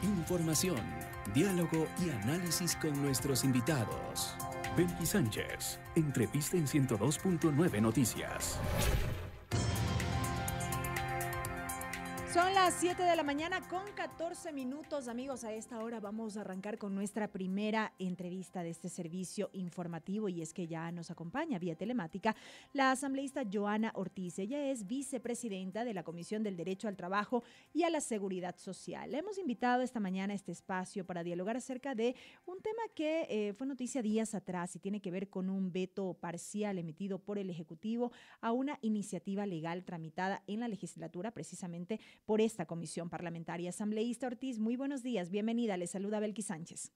Información, diálogo y análisis con nuestros invitados. Belkis Sánchez, entrevista en 102.9 Noticias. Son las 7 de la mañana con 14 minutos, amigos. A esta hora vamos a arrancar con nuestra primera entrevista de este servicio informativo y es que ya nos acompaña vía telemática la asambleísta Joana Ortiz. Ella es vicepresidenta de la Comisión del Derecho al Trabajo y a la Seguridad Social. Le hemos invitado esta mañana a este espacio para dialogar acerca de un tema que fue noticia días atrás y tiene que ver con un veto parcial emitido por el Ejecutivo a una iniciativa legal tramitada en la legislatura precisamente por esta comisión parlamentaria. Asambleísta Ortiz, muy buenos días, bienvenida, le saluda Belkis Sánchez.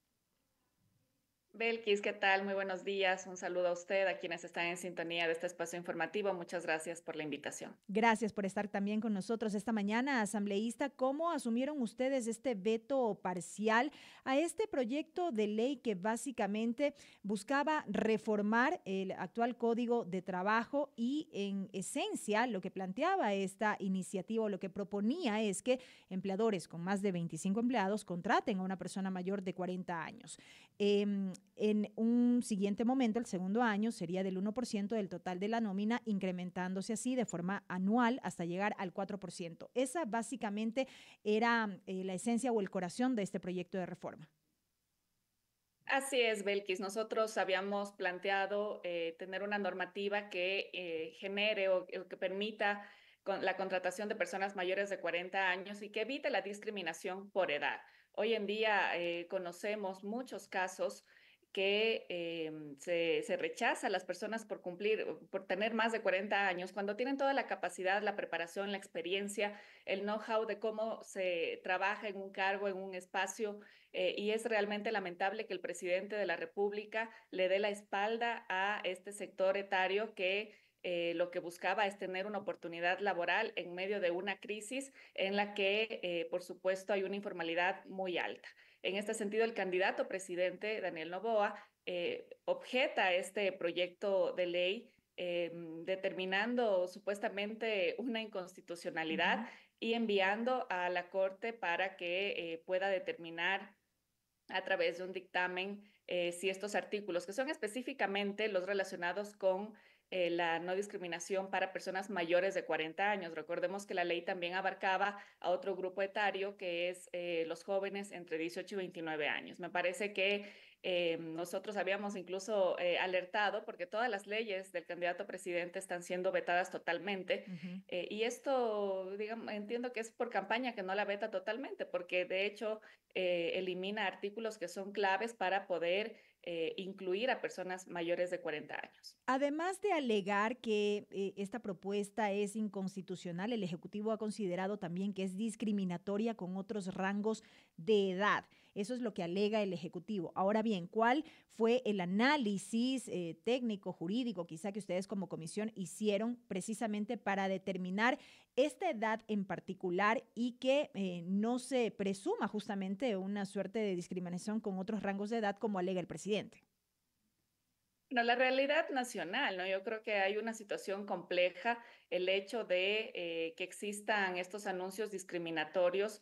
Belkis, ¿qué tal? Muy buenos días. Un saludo a usted, a quienes están en sintonía de este espacio informativo. Muchas gracias por la invitación. Gracias por estar también con nosotros esta mañana, asambleísta. ¿Cómo asumieron ustedes este veto parcial a este proyecto de ley que básicamente buscaba reformar el actual Código de Trabajo y en esencia lo que planteaba esta iniciativa o lo que proponía es que empleadores con más de 25 empleados contraten a una persona mayor de 40 años? En un siguiente momento, el segundo año, sería del 1% del total de la nómina, incrementándose así de forma anual hasta llegar al 4%. Esa básicamente era la esencia o el corazón de este proyecto de reforma. Así es, Belkis. Nosotros habíamos planteado tener una normativa que genere o que permita la contratación de personas mayores de 40 años y que evite la discriminación por edad. Hoy en día conocemos muchos casos que se rechaza a las personas por tener más de 40 años, cuando tienen toda la capacidad, la preparación, la experiencia, el know-how de cómo se trabaja en un cargo, en un espacio, y es realmente lamentable que el presidente de la República le dé la espalda a este sector etario que lo que buscaba es tener una oportunidad laboral en medio de una crisis en la que, por supuesto, hay una informalidad muy alta. En este sentido, el candidato presidente, Daniel Noboa, objeta este proyecto de ley determinando supuestamente una inconstitucionalidad y enviando a la Corte para que pueda determinar a través de un dictamen si estos artículos, que son específicamente los relacionados con la no discriminación para personas mayores de 40 años. Recordemos que la ley también abarcaba a otro grupo etario que es los jóvenes entre 18 y 29 años. Me parece que nosotros habíamos incluso alertado porque todas las leyes del candidato presidente están siendo vetadas totalmente y esto, digamos, entiendo que es por campaña que no la veta totalmente porque de hecho elimina artículos que son claves para poder incluir a personas mayores de 40 años. Además de alegar que esta propuesta es inconstitucional, el Ejecutivo ha considerado también que es discriminatoria con otros rangos de edad. Eso es lo que alega el Ejecutivo. Ahora bien, ¿cuál fue el análisis técnico, jurídico, quizá que ustedes como comisión hicieron precisamente para determinar esta edad en particular y que no se presuma justamente una suerte de discriminación con otros rangos de edad como alega el presidente? No, la realidad nacional, ¿no? Yo creo que hay una situación compleja, el hecho de que existan estos anuncios discriminatorios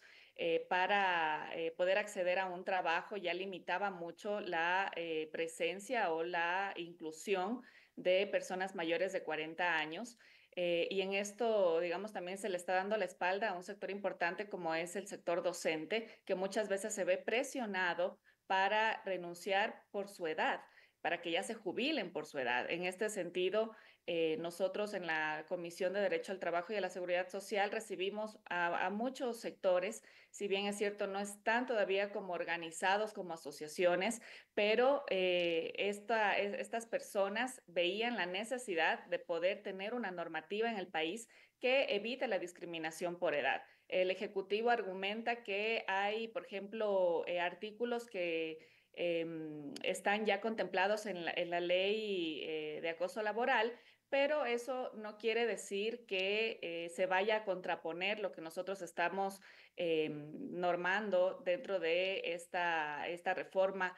para poder acceder a un trabajo ya limitaba mucho la presencia o la inclusión de personas mayores de 40 años. Y en esto, digamos, también se le está dando la espalda a un sector importante como es el sector docente, que muchas veces se ve presionado para renunciar por su edad, para que ya se jubilen por su edad. En este sentido, nosotros en la Comisión de Derecho al Trabajo y a la Seguridad Social recibimos a muchos sectores, si bien es cierto, no están todavía como organizados como asociaciones, pero estas personas veían la necesidad de poder tener una normativa en el país que evite la discriminación por edad. El Ejecutivo argumenta que hay, por ejemplo, artículos que están ya contemplados en la ley de acoso laboral, pero eso no quiere decir que se vaya a contraponer lo que nosotros estamos normando dentro de esta reforma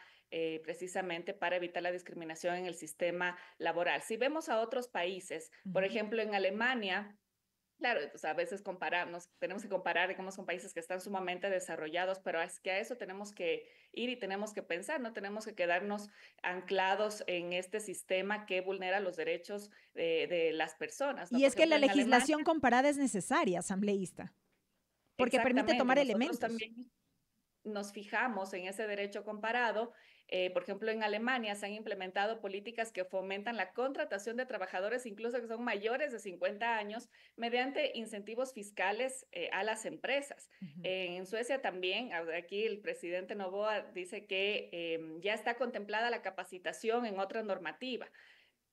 precisamente para evitar la discriminación en el sistema laboral. Si vemos a otros países, por ejemplo, en Alemania, Claro, pues a veces comparamos, tenemos que comparar, digamos, con países que están sumamente desarrollados, pero es que a eso tenemos que ir y tenemos que pensar, no tenemos que quedarnos anclados en este sistema que vulnera los derechos de las personas, ¿no? Y Por es que ejemplo, la en Alemania, legislación comparada es necesaria, asambleísta, porque permite exactamente, y tomar nosotros elementos. también nos fijamos en ese derecho comparado. Por ejemplo, en Alemania se han implementado políticas que fomentan la contratación de trabajadores, incluso que son mayores de 50 años, mediante incentivos fiscales a las empresas. Ujú. En Suecia también, aquí el presidente Noboa dice que ya está contemplada la capacitación en otra normativa.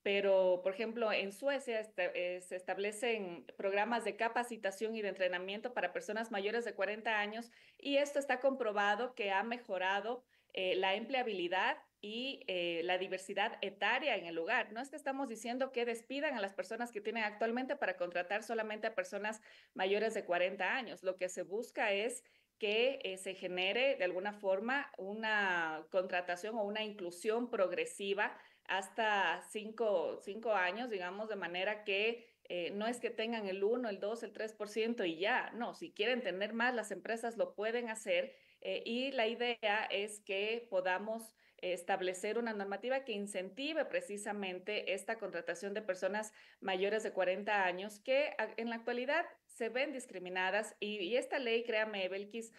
Pero, por ejemplo, en Suecia se establecen programas de capacitación y de entrenamiento para personas mayores de 40 años y esto está comprobado que ha mejorado la empleabilidad y la diversidad etaria en el lugar. No es que estamos diciendo que despidan a las personas que tienen actualmente para contratar solamente a personas mayores de 40 años. Lo que se busca es que se genere de alguna forma una contratación o una inclusión progresiva hasta cinco años, digamos, de manera que no es que tengan el 1, el 2, el 3% y ya, no, si quieren tener más, las empresas lo pueden hacer y la idea es que podamos establecer una normativa que incentive precisamente esta contratación de personas mayores de 40 años que en la actualidad se ven discriminadas y esta ley, créame, Belkis,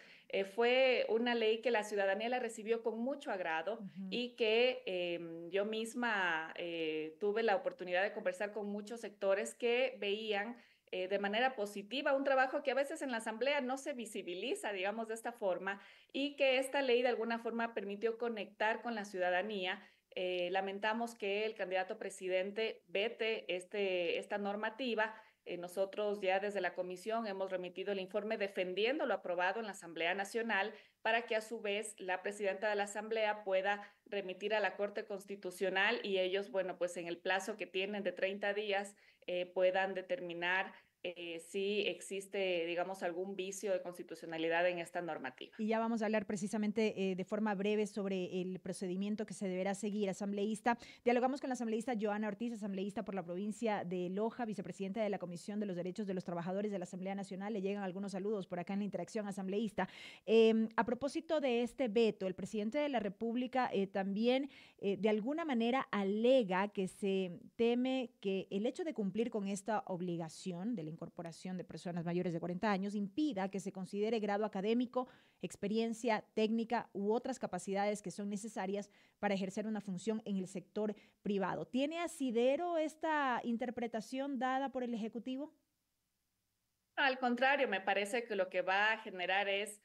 fue una ley que la ciudadanía la recibió con mucho agrado Ujú. y que yo misma tuve la oportunidad de conversar con muchos sectores que veían de manera positiva un trabajo que a veces en la asamblea no se visibiliza, digamos, de esta forma, y que esta ley de alguna forma permitió conectar con la ciudadanía. Lamentamos que el candidato presidente vete esta normativa. Nosotros ya desde la comisión hemos remitido el informe defendiendo lo aprobado en la Asamblea Nacional para que a su vez la presidenta de la Asamblea pueda remitir a la Corte Constitucional y ellos, bueno, pues en el plazo que tienen de 30 días puedan determinar si existe, digamos, algún vicio de constitucionalidad en esta normativa. Y ya vamos a hablar precisamente de forma breve sobre el procedimiento que se deberá seguir, asambleísta. Dialogamos con la asambleísta Joana Ortiz, asambleísta por la provincia de Loja, vicepresidenta de la Comisión de los Derechos de los Trabajadores de la Asamblea Nacional. Le llegan algunos saludos por acá en la interacción asambleísta. A propósito de este veto, el presidente de la República también de alguna manera alega que se teme que el hecho de cumplir con esta obligación de la incorporación de personas mayores de 40 años impida que se considere grado académico, experiencia técnica u otras capacidades que son necesarias para ejercer una función en el sector privado. ¿Tiene asidero esta interpretación dada por el Ejecutivo? Al contrario, me parece que lo que va a generar es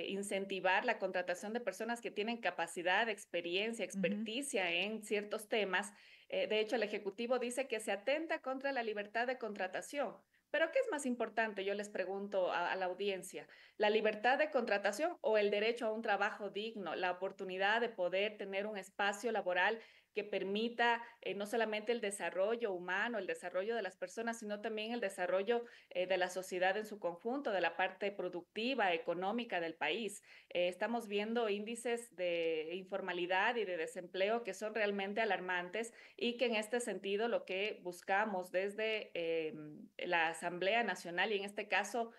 incentivar la contratación de personas que tienen capacidad, experiencia, Ujú. experticia en ciertos temas. De hecho, el Ejecutivo dice que se atenta contra la libertad de contratación. Pero ¿qué es más importante? Yo les pregunto a la audiencia, ¿la libertad de contratación o el derecho a un trabajo digno, la oportunidad de poder tener un espacio laboral que permita no solamente el desarrollo humano, el desarrollo de las personas, sino también el desarrollo de la sociedad en su conjunto, de la parte productiva, económica del país? Estamos viendo índices de informalidad y de desempleo que son realmente alarmantes y que en este sentido lo que buscamos desde la Asamblea Nacional y en este caso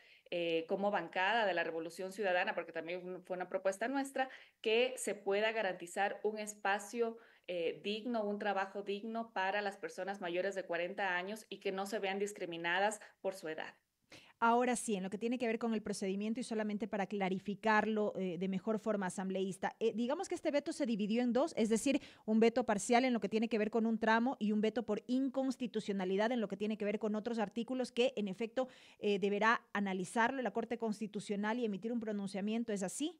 como bancada de la Revolución Ciudadana, porque también fue una propuesta nuestra, que se pueda garantizar un espacio digno, un trabajo digno para las personas mayores de 40 años y que no se vean discriminadas por su edad. Ahora sí, en lo que tiene que ver con el procedimiento y solamente para clarificarlo de mejor forma, asambleísta, digamos que este veto se dividió en dos, es decir, un veto parcial en lo que tiene que ver con un tramo y un veto por inconstitucionalidad en lo que tiene que ver con otros artículos que, en efecto, deberá analizarlo la Corte Constitucional y emitir un pronunciamiento. ¿Es así?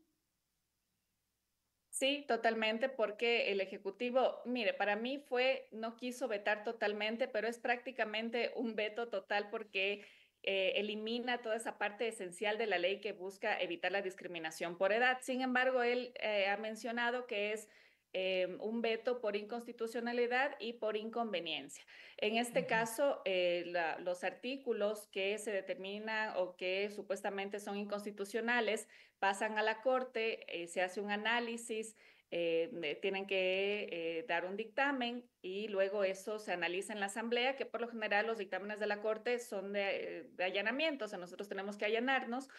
Sí, totalmente, porque el Ejecutivo, mire, para mí fue, no quiso vetar totalmente, pero es prácticamente un veto total porque elimina toda esa parte esencial de la ley que busca evitar la discriminación por edad. Sin embargo, él ha mencionado que es un veto por inconstitucionalidad y por inconveniencia. En este Ujú. caso, los artículos que se determinan o que supuestamente son inconstitucionales pasan a la Corte, se hace un análisis tienen que dar un dictamen y luego eso se analiza en la asamblea, que por lo general los dictámenes de la Corte son de allanamiento, o sea, nosotros tenemos que allanarnos.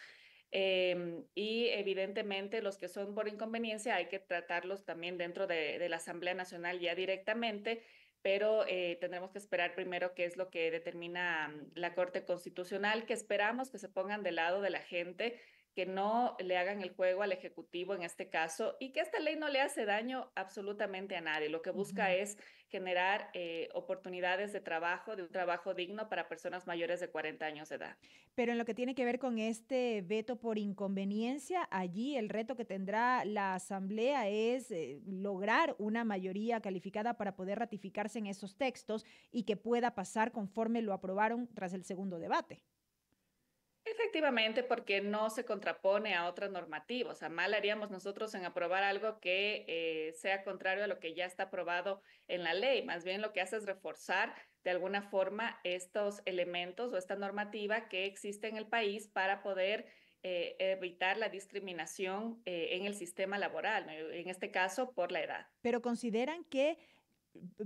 Y evidentemente los que son por inconveniencia hay que tratarlos también dentro de la Asamblea Nacional ya directamente, pero tendremos que esperar primero qué es lo que determina la Corte Constitucional, que esperamos que se pongan del lado de la gente, que no le hagan el juego al Ejecutivo en este caso y que esta ley no le hace daño absolutamente a nadie. Lo que busca Ujú. es generar oportunidades de trabajo, de un trabajo digno para personas mayores de 40 años de edad. Pero en lo que tiene que ver con este veto por inconveniencia, allí el reto que tendrá la Asamblea es lograr una mayoría calificada para poder ratificarse en esos textos y que pueda pasar conforme lo aprobaron tras el segundo debate. Efectivamente, porque no se contrapone a otras normativas. O sea, mal haríamos nosotros en aprobar algo que sea contrario a lo que ya está aprobado en la ley. Más bien lo que hace es reforzar de alguna forma estos elementos o esta normativa que existe en el país para poder evitar la discriminación en el sistema laboral, ¿no? En este caso por la edad. Pero consideran que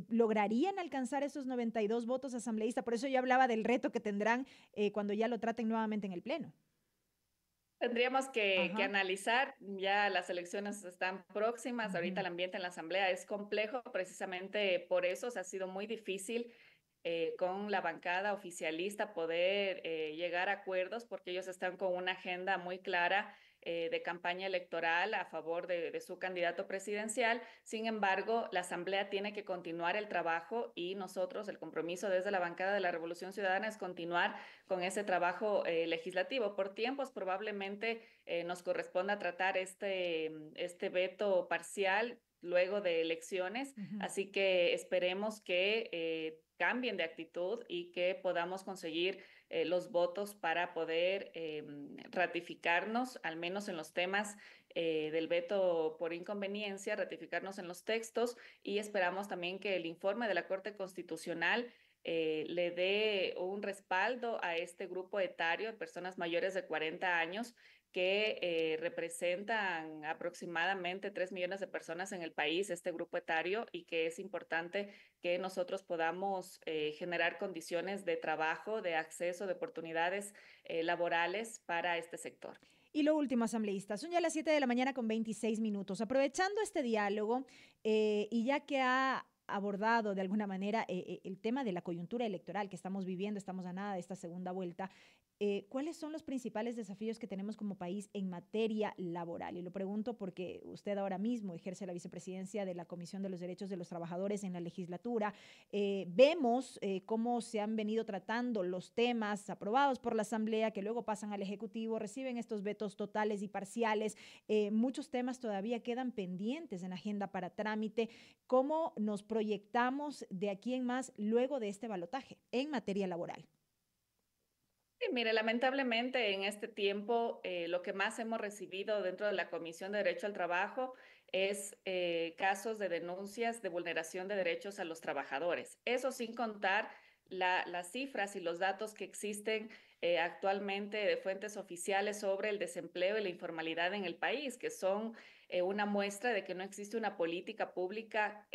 lograrían alcanzar esos 92 votos asambleístas. Por eso yo hablaba del reto que tendrán cuando ya lo traten nuevamente en el Pleno. Tendríamos que Ajá. analizar, ya las elecciones están próximas, ahorita Ujú. el ambiente en la Asamblea es complejo, precisamente por eso o sea, ha sido muy difícil con la bancada oficialista poder llegar a acuerdos porque ellos están con una agenda muy clara de campaña electoral a favor de su candidato presidencial. Sin embargo, la Asamblea tiene que continuar el trabajo y nosotros, el compromiso desde la bancada de la Revolución Ciudadana es continuar con ese trabajo legislativo. Por tiempos, probablemente nos corresponda tratar este veto parcial luego de elecciones, Ujú. así que esperemos que cambien de actitud y que podamos conseguir los votos para poder ratificarnos, al menos en los temas del veto por inconveniencia, ratificarnos en los textos y esperamos también que el informe de la Corte Constitucional le dé un respaldo a este grupo etario de personas mayores de 40 años que representan aproximadamente 3 millones de personas en el país, este grupo etario, y que es importante que nosotros podamos generar condiciones de trabajo, de acceso, de oportunidades laborales para este sector. Y lo último, asambleísta, son ya las 7 de la mañana con 26 minutos. Aprovechando este diálogo y ya que ha abordado de alguna manera el tema de la coyuntura electoral que estamos viviendo, estamos a nada de esta segunda vuelta, ¿cuáles son los principales desafíos que tenemos como país en materia laboral? Y lo pregunto porque usted ahora mismo ejerce la vicepresidencia de la Comisión de los Derechos de los Trabajadores en la legislatura. Vemos cómo se han venido tratando los temas aprobados por la Asamblea que luego pasan al Ejecutivo, reciben estos vetos totales y parciales. Muchos temas todavía quedan pendientes en agenda para trámite. ¿Cómo nos proyectamos de aquí en más luego de este balotaje en materia laboral? Sí, mire, lamentablemente en este tiempo lo que más hemos recibido dentro de la Comisión de Derecho al Trabajo es casos de denuncias de vulneración de derechos a los trabajadores. Eso sin contar las cifras y los datos que existen actualmente de fuentes oficiales sobre el desempleo y la informalidad en el país, que son una muestra de que no existe una política pública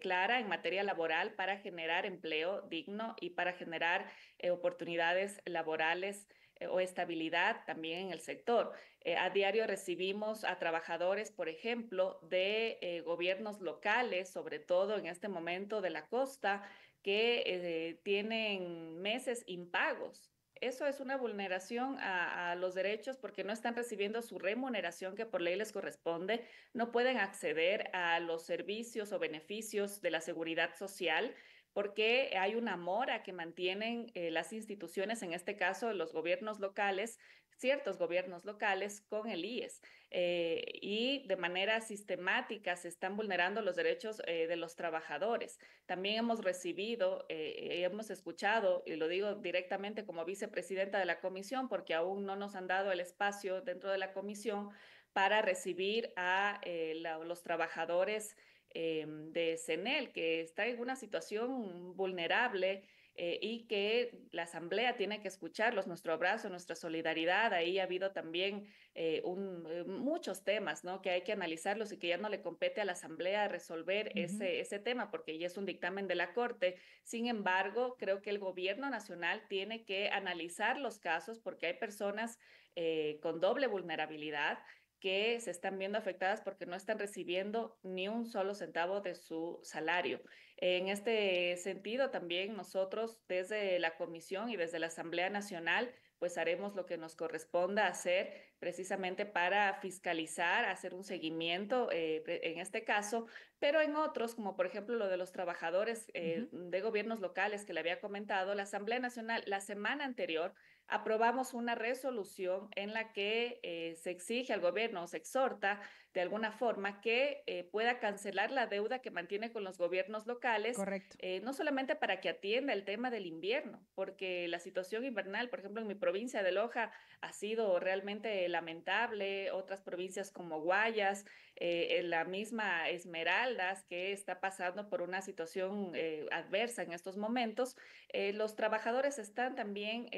clara en materia laboral para generar empleo digno y para generar oportunidades laborales o estabilidad también en el sector. A diario recibimos a trabajadores, por ejemplo, de gobiernos locales, sobre todo en este momento de la costa, que tienen meses impagos. Eso es una vulneración a los derechos porque no están recibiendo su remuneración que por ley les corresponde, no pueden acceder a los servicios o beneficios de la seguridad social porque hay una mora que mantienen las instituciones, en este caso los gobiernos locales, ciertos gobiernos locales con el IES y de manera sistemática se están vulnerando los derechos de los trabajadores. También hemos recibido, hemos escuchado, y lo digo directamente como vicepresidenta de la comisión, porque aún no nos han dado el espacio dentro de la comisión para recibir a los trabajadores de CENEL, que está en una situación vulnerable y que la Asamblea tiene que escucharlos. Nuestro abrazo, nuestra solidaridad. Ahí ha habido también muchos temas, ¿no? Que hay que analizarlos y que ya no le compete a la Asamblea resolver ese tema, porque ya es un dictamen de la Corte. Sin embargo, creo que el gobierno nacional tiene que analizar los casos porque hay personas con doble vulnerabilidad que se están viendo afectadas porque no están recibiendo ni un solo centavo de su salario. En este sentido, también nosotros desde la Comisión y desde la Asamblea Nacional, pues haremos lo que nos corresponda hacer precisamente para fiscalizar, hacer un seguimiento en este caso, pero en otros, como por ejemplo lo de los trabajadores de gobiernos locales que le había comentado, la Asamblea Nacional la semana anterior aprobamos una resolución en la que se exige al gobierno o se exhorta de alguna forma que pueda cancelar la deuda que mantiene con los gobiernos locales, Correcto. no solamente para que atienda el tema del invierno, porque la situación invernal, por ejemplo, en mi provincia de Loja ha sido realmente lamentable, otras provincias como Guayas, la misma Esmeraldas, que está pasando por una situación adversa en estos momentos, los trabajadores están también,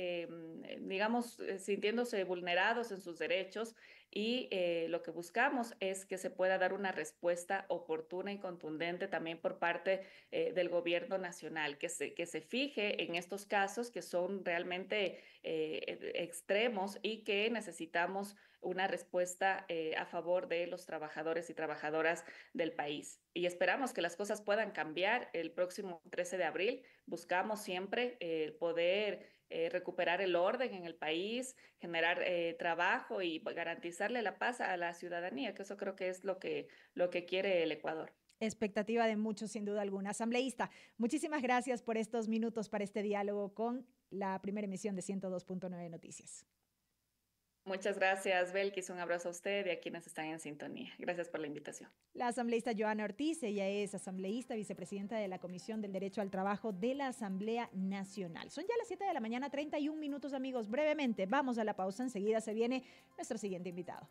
digamos, sintiéndose vulnerados en sus derechos y lo que buscamos es que se pueda dar una respuesta oportuna y contundente también por parte del gobierno nacional, que se fije en estos casos que son realmente extremos y que necesitamos una respuesta a favor de los trabajadores y trabajadoras del país. Y esperamos que las cosas puedan cambiar el próximo 13 de abril. Buscamos siempre poder recuperar el orden en el país, generar trabajo y garantizarle la paz a la ciudadanía, que eso creo que es lo que quiere el Ecuador. Expectativa de muchos, sin duda alguna. Asambleísta, muchísimas gracias por estos minutos para este diálogo con la primera emisión de 102.9 Noticias. Muchas gracias, Belkis. Un abrazo a usted y a quienes están en sintonía. Gracias por la invitación. La asambleísta Joana Ortiz, ella es asambleísta, vicepresidenta de la Comisión del Derecho al Trabajo de la Asamblea Nacional. Son ya las 7 de la mañana, 31 minutos, amigos. Brevemente, vamos a la pausa. Enseguida se viene nuestro siguiente invitado.